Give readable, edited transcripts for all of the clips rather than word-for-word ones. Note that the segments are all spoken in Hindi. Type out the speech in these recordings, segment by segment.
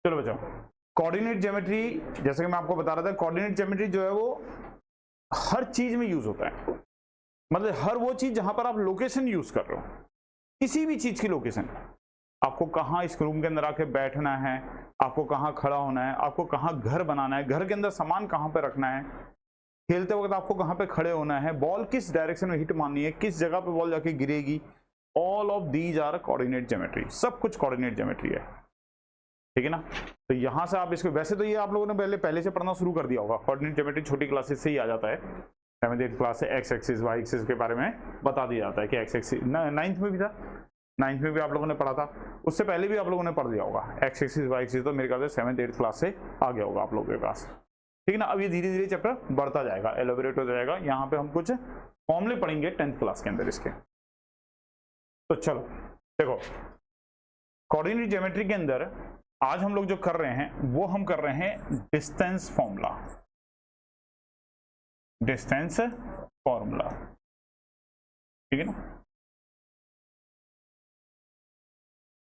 चलो बच्चों, कोऑर्डिनेट ज्योमेट्री जैसे कि मैं आपको बता रहा था, कोऑर्डिनेट ज्योमेट्री जो है वो हर चीज में यूज होता है। मतलब हर वो चीज जहां पर आप लोकेशन यूज कर रहे हो, किसी भी चीज की लोकेशन, आपको कहाँ इस रूम के अंदर आके बैठना है, आपको कहाँ खड़ा होना है, आपको कहाँ घर बनाना है, घर के अंदर सामान कहाँ पे रखना है, खेलते वक्त आपको कहाँ पे खड़े होना है, बॉल किस डायरेक्शन में हिट मारनी है, किस जगह पे बॉल जाके गिरेगी, all of these are coordinate geometry. सब कुछ कोऑर्डिनेट ज्योमेट्री है, ठीक है ना। तो यहां से आप इसको, वैसे तो ये आप लोगों ने पहले से पढ़ना शुरू कर दिया होगा, कोऑर्डिनेट ज्योमेट्री छोटी क्लासेस से ही आ जाता है। 7th 8th क्लास से एक्स एक्सिस वाई एक्सिस के बारे में बता दिया जाता है कि एक्स एक्सिस 9th में भी था, 9th में भी आप लोगों ने पढ़ा था, उससे पहले भी आप लोगों ने पढ़ दिया होगा एक्स एक्सिस वाई एक्सिस। तो मेरे ख्याल से 7th 8th क्लास से आ गया होगा आप लोगों के पास, ठीक है ना। अब ये धीरे धीरे चैप्टर बढ़ता जाएगा, एलोबरेट हो जाएगा। यहाँ पे हम कुछ फॉर्मूले पढ़ेंगे 10th क्लास के अंदर इसके। तो चलो देखो, कोऑर्डिनेट ज्योमेट्री के अंदर आज हम लोग जो कर रहे हैं वो हम कर रहे हैं डिस्टेंस फॉर्मूला, डिस्टेंस फॉर्मूला, ठीक है ना।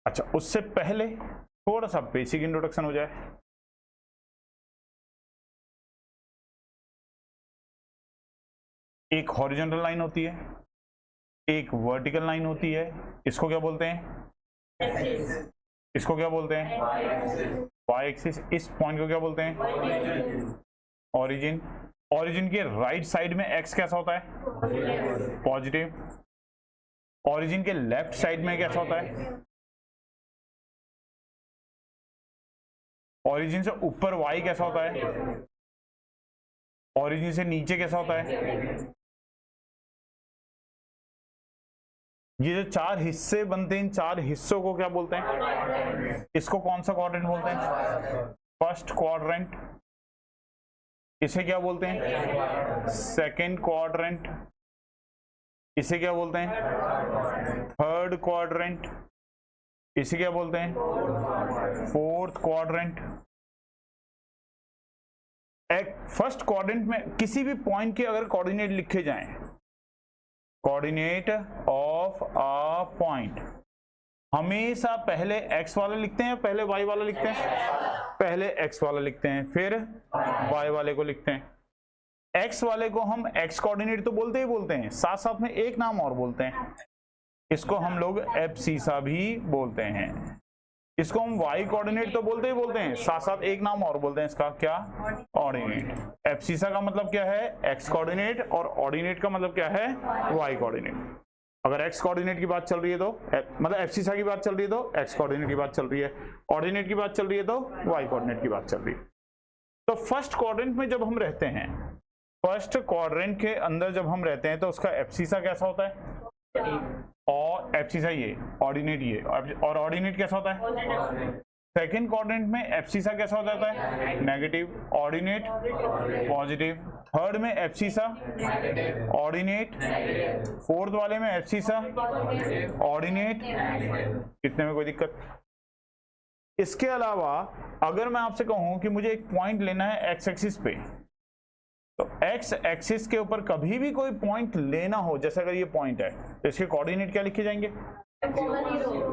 अच्छा, उससे पहले थोड़ा सा बेसिक इंट्रोडक्शन हो जाए। एक हॉरिजॉन्टल लाइन होती है, एक वर्टिकल लाइन होती है, इसको क्या बोलते हैं, इसको क्या बोलते हैं, वाई एक्सिस। इस पॉइंट को क्या बोलते हैं, ओरिजिन। ओरिजिन के राइट साइड में एक्स कैसा होता है, पॉजिटिव। ओरिजिन के लेफ्ट साइड में कैसा होता है, ओरिजिन से ऊपर वाई कैसा होता है, ओरिजिन से नीचे कैसा होता है। ये जो चार हिस्से बनते हैं, इन चार हिस्सों को क्या बोलते हैं, इसको कौन सा क्वाड्रेंट बोलते हैं, फर्स्ट क्वाड्रेंट। इसे क्या बोलते हैं, सेकंड क्वाड्रेंट। इसे क्या बोलते हैं, थर्ड क्वाड्रेंट। इसे क्या बोलते हैं, फोर्थ क्वाड्रेंट। फर्स्ट क्वाड्रेंट में किसी भी पॉइंट के अगर कोऑर्डिनेट लिखे जाएं, कोऑर्डिनेट ऑफ अ पॉइंट, हमेशा पहले एक्स वाला लिखते हैं, पहले वाई वाला लिखते हैं, पहले एक्स वाला लिखते हैं, फिर वाई वाले को लिखते हैं। एक्स वाले को हम एक्स कोऑर्डिनेट तो बोलते ही बोलते हैं, साथ साथ में एक नाम और बोलते हैं, इसको हम लोग एब्सिसा भी बोलते हैं। इसको हम वाई कोऑर्डिनेट तो बोलते ही बोलते हैं, साथ साथ एक नाम और बोलते हैं, इसका क्या, ऑर्डिनेट। एब्सिसा का मतलब क्या है, एक्स कोऑर्डिनेट, और ऑर्डिनेट का मतलब क्या है, वाई कोऑर्डिनेट। अगर एक्स कोऑर्डिनेट की बात चल रही है तो मतलब एब्सिसा की बात चल रही है तो एक्स कोऑर्डिनेट की बात चल रही है, ऑर्डिनेट की बात चल रही है तो वाई कोऑर्डिनेट की बात चल रही है। तो फर्स्ट क्वाड्रेंट में जब हम रहते हैं, फर्स्ट क्वाड्रेंट के अंदर जब हम रहते हैं तो उसका एब्सिसा कैसा होता है, और एब्सिसा ये, ऑर्डिनेट ये, और ऑर्डिनेट कैसा होता है। सेकेंड क्वाड्रेंट में एब्सिसा कैसा हो जाता है, नेगेटिव, ऑर्डिनेट पॉजिटिव। थर्ड में एब्सिसा ऑर्डिनेट, फोर्थ वाले में एब्सिसा ऑर्डिनेट। इतने में कोई दिक्कत। इसके अलावा अगर मैं आपसे कहूं कि मुझे एक पॉइंट लेना है एक्स एक्सिस पे, तो एक्स एक्सिस के ऊपर कभी भी कोई पॉइंट लेना हो, जैसे अगर ये पॉइंट है तो इसके कोऑर्डिनेट क्या लिखे जाएंगे,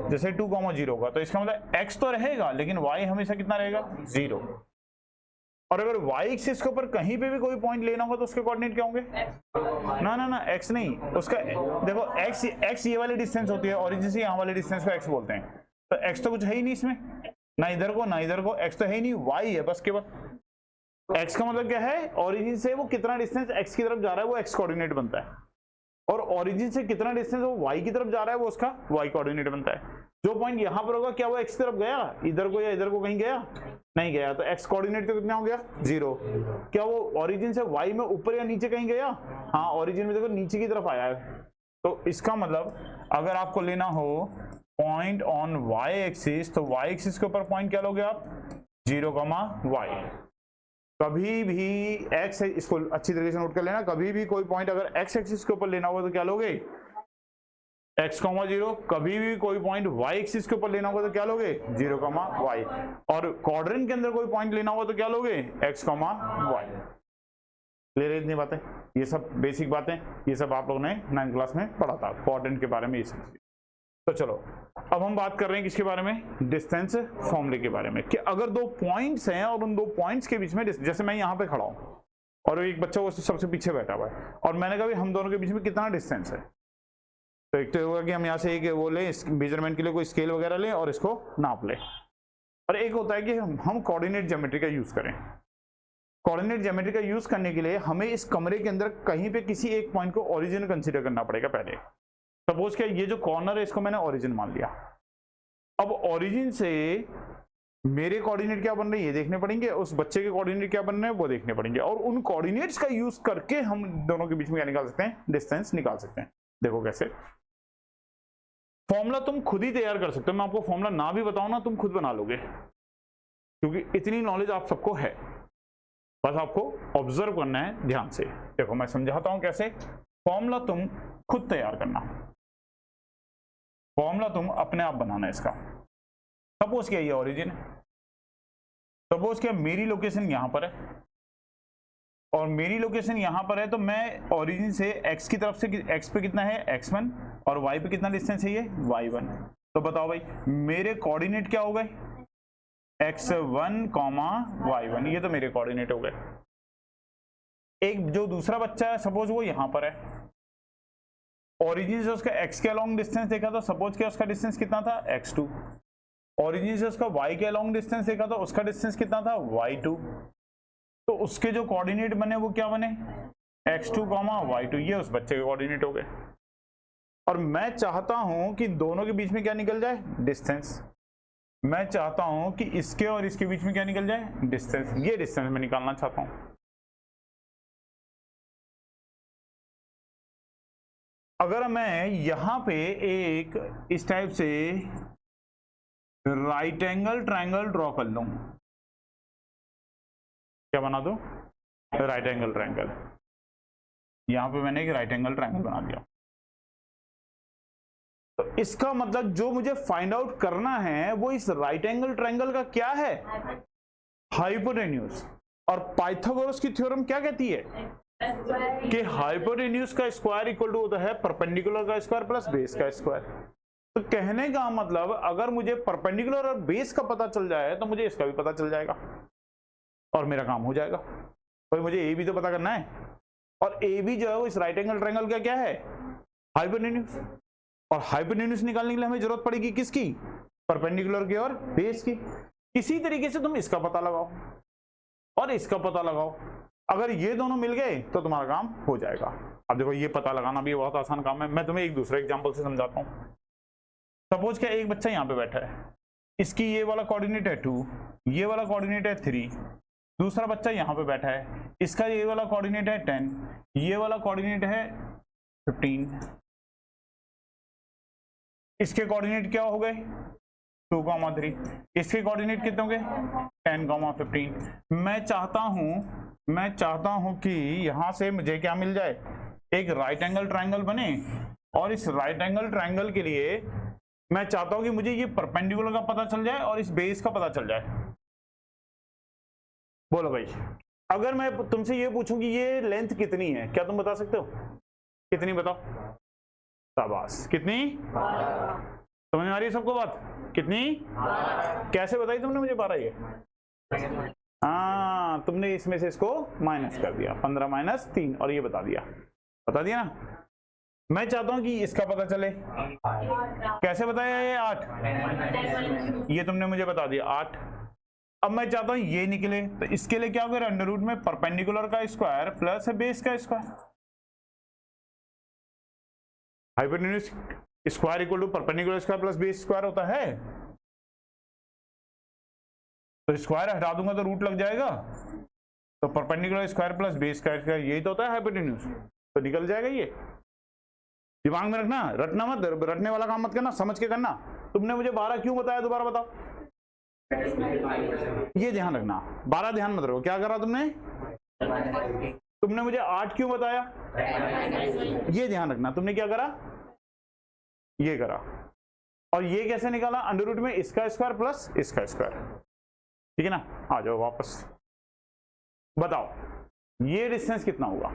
जैसे 2,0 का, तो इसका मतलब x तो रहेगा लेकिन y हमेशा कितना रहेगा, 0। और अगर y एक्सिस के ऊपर कहीं पे भी कोई पॉइंट लेना होगा तो उसके कोऑर्डिनेट क्या होंगे, ना x नहीं, उसका देखो x ये वाली डिस्टेंस होती है, ओरिजिन से यहाँ वाले डिस्टेंस को x बोलते हैं, तो x तो कुछ है ही नहीं इसमें, ना इधर को ना इधर को, x तो है ही नहीं, y है बस केवल। x का मतलब क्या है, ओरिजिन से वो कितना डिस्टेंस x की तरफ जा रहा है वो x कोऑर्डिनेट बनता है, और ओरिजिन से कितना डिस्टेंस वो y की तरफ जा रहा है वो उसका y कोऑर्डिनेट बनता है। जो पॉइंट यहाँ पर होगा क्या वो x की तरफ गया, इधर को या इधर को कहीं गया, नहीं गया, तो x कोऑर्डिनेट तो कितना हो गया, 0। क्या वो ओरिजिन से y में ऊपर या नीचे कहीं गया, हाँ ओरिजिन में देखो नीचे की तरफ आया है। तो इसका मतलब अगर आपको लेना हो पॉइंट ऑन y एक्सिस, तो y एक्सिस के ऊपर पॉइंट क्या लोगे आप, 0, y। कभी भी x, इसको अच्छी तरीके से नोट कर लेना, कभी भी कोई पॉइंट अगर x एक्सिस के ऊपर लेना होगा तो क्या लोगे, x, 0। कभी भी कोई पॉइंट y एक्सिस के ऊपर लेना होगा तो क्या लोगे, 0, y। और क्वाड्रेंट के अंदर कोई पॉइंट लेना होगा तो क्या लोगे, x, y। क्लियर है इतनी बातें, ये सब बेसिक बातें, ये सब आप लोगों ने 9th क्लास में पढ़ा था क्वाड्रेंट के बारे में। ये सब तो चलो अब हम बात कर रहे हैं किसके बारे में, डिस्टेंस फॉर्मूले के बारे में, कि अगर दो पॉइंट्स हैं और उन दो पॉइंट्स के बीच में, जैसे मैं यहाँ पे खड़ा हूँ और एक बच्चा वो सबसे पीछे बैठा हुआ है, और मैंने कहा हम दोनों के बीच में कितना डिस्टेंस है, तो एक तो होगा कि हम यहाँ से एक वो लें मेजरमेंट के लिए कोई स्केल वगैरह लें और इसको नाप लें, और एक होता है कि हम कोऑर्डिनेट ज्योमेट्री का यूज करें। कोऑर्डिनेट ज्योमेट्री का यूज करने के लिए हमें इस कमरे के अंदर कहीं पे किसी एक पॉइंट को ओरिजिन कंसीडर करना पड़ेगा पहले। सपोज क्या ये जो कॉर्नर है इसको मैंने ओरिजिन मान लिया, अब ओरिजिन से मेरे कोऑर्डिनेट क्या बन रहे हैं ये देखने पड़ेंगे, उस बच्चे के कोऑर्डिनेट क्या बन रहे हैं वो देखने पड़ेंगे, और उन कोऑर्डिनेट्स का यूज करके हम दोनों के बीच में क्या निकाल सकते हैं, डिस्टेंस निकाल सकते हैं। देखो कैसे, फॉर्मूला तुम खुद ही तैयार कर सकते हो, मैं आपको फॉर्मूला ना भी बताऊं ना तुम खुद बना लोगे, क्योंकि इतनी नॉलेज आप सबको है, बस आपको ऑब्जर्व करना है ध्यान से। देखो मैं समझाता हूं कैसे, फॉर्मूला तुम खुद तैयार करना, फॉर्मूला तुम अपने आप बनाना है इसका। सपोज क्या ये ओरिजिन है, सपोज क्या मेरी लोकेशन यहां पर है और मेरी लोकेशन यहां पर है, तो मैं ओरिजिन से x की तरफ से, x पे कितना है x1 और y पे कितना डिस्टेंस है ये y1, तो बताओ भाई मेरे कोऑर्डिनेट क्या हो गए, x1, y1, ये तो मेरे कोऑर्डिनेट हो गए। एक जो दूसरा बच्चा है सपोज वो यहां पर है, ओरिजिन से उसका x के अलोंग डिस्टेंस देखा तो सपोज क्या उसका डिस्टेंस कितना था x2, ओरिजिन से उसका y के अलोंग डिस्टेंस देखा तो उसका डिस्टेंस कितना था y2, तो उसके जो कोऑर्डिनेट बने वो क्या बने, x2, y2, ये उस बच्चे के कोऑर्डिनेट हो गए। और मैं चाहता हूं कि दोनों के बीच में क्या निकल जाए, डिस्टेंस। मैं चाहता हूं कि इसके और इसके बीच में क्या निकल जाए, डिस्टेंस। ये डिस्टेंस मैं निकालना चाहता हूं। अगर मैं यहां पे एक इस टाइप से राइट एंगल ट्रायंगल ड्रॉ कर लूं, क्या बना दो, राइट एंगल ट्रायंगल, यहां पे मैंने एक राइट एंगल ट्रायंगल बना दिया, तो इसका मतलब जो मुझे फाइंड आउट करना है वो इस राइट एंगल ट्रायंगल का क्या है, हाइपोटेन्यूज। और पाइथागोरस की थ्योरम क्या कहती है कि हाइपोटेन्यूज का स्क्वायर इक्वल टू होता है परपेंडिकुलर का स्क्वायर प्लस बेस का स्क्वायर। तो कहने का मतलब अगर मुझे परपेंडिकुलर और बेस का पता चल जाए तो मुझे इसका भी पता चल जाएगा और मेरा काम हो जाएगा। तो मुझे ए भी तो पता करना है, और ए भी जो है वो इस राइट एंगल ट्रायंगल का क्या है, हाइपोटेन्यूज। और हाइपोटेन्यूज निकालने के लिए हमें जरूरत पड़ेगी किसकी, परपेंडिकुलर की और बेस की। इसी तरीके से तुम इसका पता लगाओ और इसका पता लगाओ, अगर ये दोनों मिल गए तो तुम्हारा काम हो जाएगा। अब देखो ये पता लगाना भी बहुत आसान काम है, मैं तुम्हें एक दूसरे एग्जांपल से समझाता हूँ। सपोज क्या एक बच्चा यहाँ पे बैठा है, इसकी ये वाला कोऑर्डिनेट है 2, ये वाला कोऑर्डिनेट है 3, दूसरा बच्चा यहाँ पे बैठा है, इसका ये वाला कोऑर्डिनेट है 10, ये वाला कोऑर्डिनेट है 15, इसके कोऑर्डिनेट क्या हो गए 2, 3, इसके कोऑर्डिनेट कितने हो गए 10, 15। मैं चाहता हूं कि यहां से मुझे क्या मिल जाए, एक राइट एंगल ट्रायंगल बने, और इस राइट एंगल ट्रायंगल के लिए मैं चाहता हूं कि मुझे ये परपेंडिकुलर का पता चल जाए और इस बेस का पता चल जाए। बोलो भाई, अगर मैं तुमसे ये पूछूं कि ये लेंथ कितनी है, क्या तुम बता सकते हो, कितनी बताओ, शाबाश, कितनी, समझ में आ रही है सबको बात, कितनी, कैसे बताई तुमने मुझे 12, ये हाँ तुमने इसमें से इसको माइनस कर दिया, 15 माइनस 3, और ये बता दिया ना। मैं चाहता हूं कि इसका पता चले, कैसे बताया, ये 8, ये तुमने मुझे बता दिया 8। अब मैं चाहता हूं ये निकले, तो इसके लिए क्या होगा, अंडर रूट में परपेंडिकुलर का स्क्वायर प्लस बेस का square, hypotenuse square equal to perpendicular square plus base square होता है। तो स्क्वायर हटा दूंगा तो रूट लग जाएगा, तो perpendicular square plus base square, यही तो होता है हाइपोटेन्यूज, तो निकल जाएगा ये। दिमाग में रखना, रटना मत, रटने वाला काम मत करना, समझ के करना। तुमने मुझे 12 क्यों बताया, दोबारा बताओ, ये ध्यान रखना, 12 ध्यान मत रखो, क्या करा तुमने, तुमने मुझे 8 क्यों बताया, ये ध्यान रखना, तुमने क्या करा, ये करा। और ये कैसे निकाला, अंडर रूट में इसका स्क्वायर प्लस इसका स्क्वायर, ठीक है ना। आ जाओ वापस, बताओ ये डिस्टेंस कितना होगा,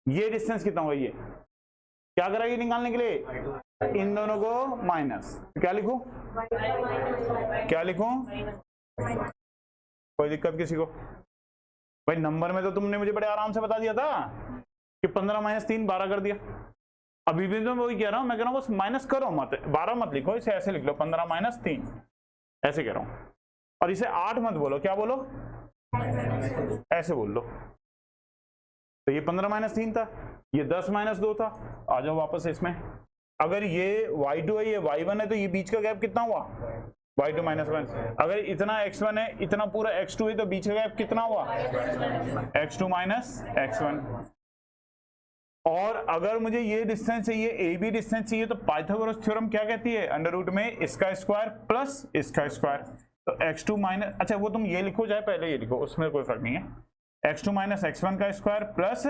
ये डिस्टेंस कितना होगा, ये क्या करा ये निकालने के लिए, इन दोनों को माइनस, क्या लिखूं, क्या लिखूं, कोई दिक्कत किसी को? भाई नंबर में तो तुमने मुझे बड़े आराम से बता दिया था कि 15 माइनस 3 12 कर दिया। अभी भी तो मैं वही कह रहा हूं, मैं कह रहा हूं बस माइनस करो मत, 12 मत लिखो, इसे ऐसे लिख लो 15 माइनस 3, ऐसे कह रहा हूं। और इसे 8 मत बोलो, क्या बोलो, ऐसे बोल लो। तो ये 15 माइनस 3 था, ये 10 माइनस 2 था। आ जाओ वापस इसमें, अगर ये y2 है ये y1 है तो ये बीच का गैप कितना हुआ, y2 माइनस 1। अगर इतना x1 है इतना पूरा x2 है तो बीच का गैप कितना हुआ, x2 माइनस x1। और अगर मुझे ये डिस्टेंस चाहिए, ए बी डिस्टेंस चाहिए, तो पाइथागोरस थ्योरम क्या कहती है, अंडर रूट में इसका स्क्वायर प्लस इसका स्क्वायर। तो x2 माइनस, अच्छा वो तुम ये लिखो चाहे पहले ये लिखो, उसमें कोई फर्क नहीं है, x2 माइनस x1 का square plus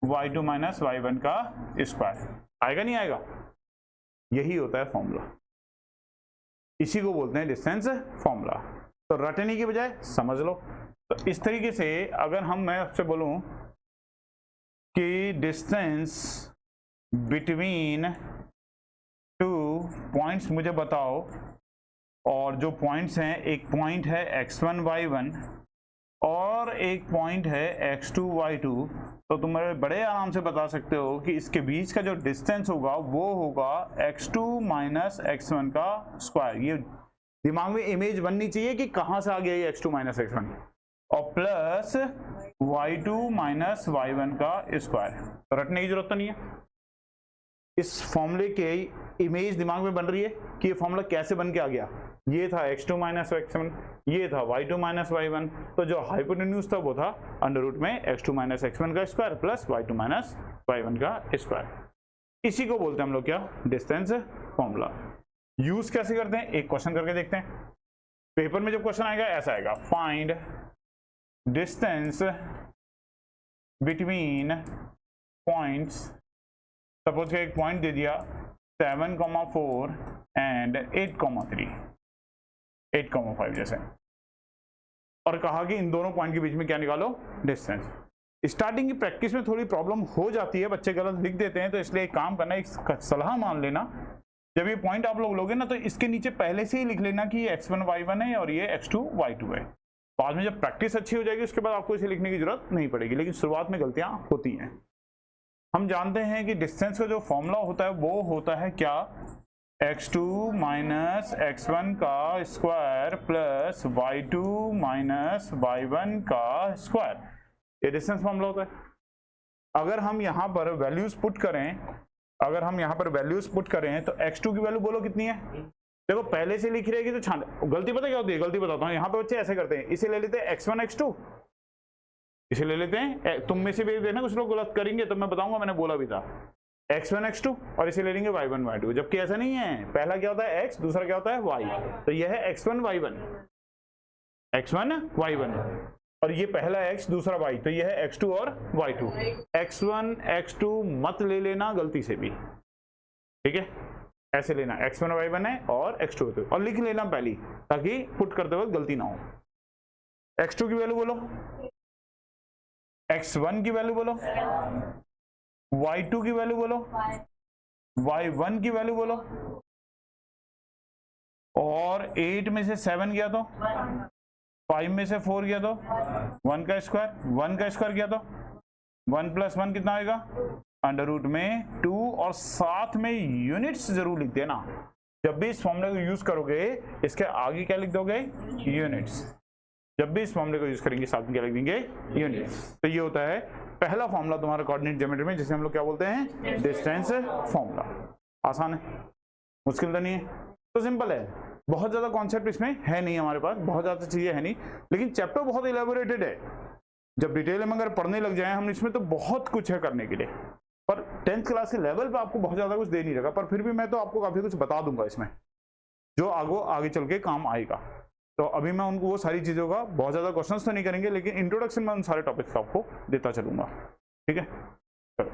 y2 minus y1 का स्क्वायर। आएगा नहीं आएगा? यही होता है फॉर्मूला, इसी को बोलते हैं डिस्टेंस फॉर्मूला। तो रटने की बजाय समझ लो। तो इस तरीके से अगर मैं आपसे बोलूं कि डिस्टेंस बिटवीन टू पॉइंट्स मुझे बताओ, और जो पॉइंट्स हैं, एक पॉइंट है x1 y1 और एक पॉइंट है x2 y2, तो तुम बड़े आराम से बता सकते हो कि इसके बीच का जो डिस्टेंस होगा वो होगा x2 माइनस x1 का स्क्वायर। ये दिमाग में इमेज बननी चाहिए कि कहां से आ गया ये x2 माइनस x1, और प्लस y2 माइनस y1 का स्क्वायर। रटने की जरूरत तो नहीं है, इस फॉर्मूले के इमेज दिमाग में बन रही है कि ये फॉर्मूला कैसे बन के आ गया। ये था x2 माइनस x1, ये था y2 माइनस y1, तो जो हाइपोटेन्यूज था वो था अंडर रूट में x2 माइनस x1 का square plus y2 minus y1 का स्क्वायर। इसी को बोलते हैं हम लोग क्या, डिस्टेंस फॉर्मूला। यूज कैसे करते हैं, एक क्वेश्चन करके देखते हैं। पेपर में जब क्वेश्चन आएगा ऐसा आएगा, find distance between points. Suppose का एक पॉइंट दे दिया 7,4 एंड 8,3, 8,5 जैसे, और कहा कि इन दोनों पॉइंट के बीच में क्या निकालो, डिस्टेंस। स्टार्टिंग की प्रैक्टिस में थोड़ी प्रॉब्लम हो जाती है, बच्चे गलत लिख देते हैं, तो इसलिए एक काम करना, एक सलाह मान लेना, जब ये पॉइंट आप लोग लोगे ना तो इसके नीचे पहले से ही लिख लेना कि ये x1 y1 है और ये x2 y2 है। बाद में जब प्रैक्टिस अच्छी हो जाएगी उसके बाद आपको इसे लिखने की जरूरत नहीं पड़ेगी, लेकिन शुरुआत में गलतियां होती हैं। हम जानते हैं कि डिस्टेंस का जो फॉर्मूला होता है वो होता है क्या, x2 माइनस x1 का square plus y2 minus y1 का स्क्वायर। ये डिस्टेंस फॉर्मूला होता है। अगर हम यहाँ पर वैल्यूज पुट करें, तो x2 की वैल्यू बोलो कितनी है, देखो पहले से लिखी रहेगी तो छान, गलती पता क्या होती है, गलती बताता हूँ, यहाँ पे बच्चे ऐसे करते हैं, इसे ले लेते हैं x1 x2, इसे ले लेते हैं, तुम में से भी देखना कुछ लोग गलत करेंगे तो मैं बताऊंगा, मैंने बोला भी था x1 x2, और इसे ले लेंगे y1 y2, जबकि ऐसा नहीं है, पहला क्या होता है x, दूसरा क्या होता है y। तो यह है x1 y1, और ये पहला x दूसरा y, तो यह है x2 और y2। x1 x2 मत ले लेना गलती से भी, ठीक है, ऐसे लेना x1 y1 है और x2 है, और लिख लेना पहली, ताकि पुट करते वक्त गलती ना हो। x2 की वैल्यू बोलो, x1 की वैल्यू बोलो, y2 की वैल्यू बोलो, y1 की वैल्यू बोलो, और 8 में से 7 गया तो 5 में से 4 गया तो 1 का स्क्वायर गया तो 1 प्लस 1 कितना आएगा, अंडर रूट में 2, और साथ में यूनिट्स जरूर लिख देना। जब भी इस फॉर्मूले को यूज करोगे इसके आगे क्या लिख दोगे, यूनिट्स। जब भी इस फॉर्मूले को यूज करेंगे साथ में क्या लिख देंगे, यूनिट्स। तो ये होता है पहला फॉर्मूला तुम्हारा कोऑर्डिनेट ज्योमेट्री में, जिसे हम लोग क्या बोलते हैं, डिस्टेंस फॉर्मूला। आसान है, मुश्किल तो नहीं है, तो सिंपल है। बहुत ज्यादा कॉन्सेप्ट इसमें है नहीं, हमारे पास बहुत ज्यादा चीजें है नहीं, लेकिन चैप्टर बहुत इलेबोरेटेड है। जब डिटेल में अगर पढ़ने लग जाए हम इसमें तो बहुत कुछ है करने के लिए, पर 10th क्लास के लेवल पे आपको बहुत ज्यादा कुछ दे नहीं रखा, पर फिर भी मैं तो आपको काफी कुछ बता दूंगा इसमें, जो आगे चल के काम आएगा। तो अभी मैं उनको वो सारी चीजों का बहुत ज्यादा क्वेश्चंस तो नहीं करेंगे, लेकिन इंट्रोडक्शन में उन सारे टॉपिक्स का आपको देता चलूंगा, ठीक है। चलो।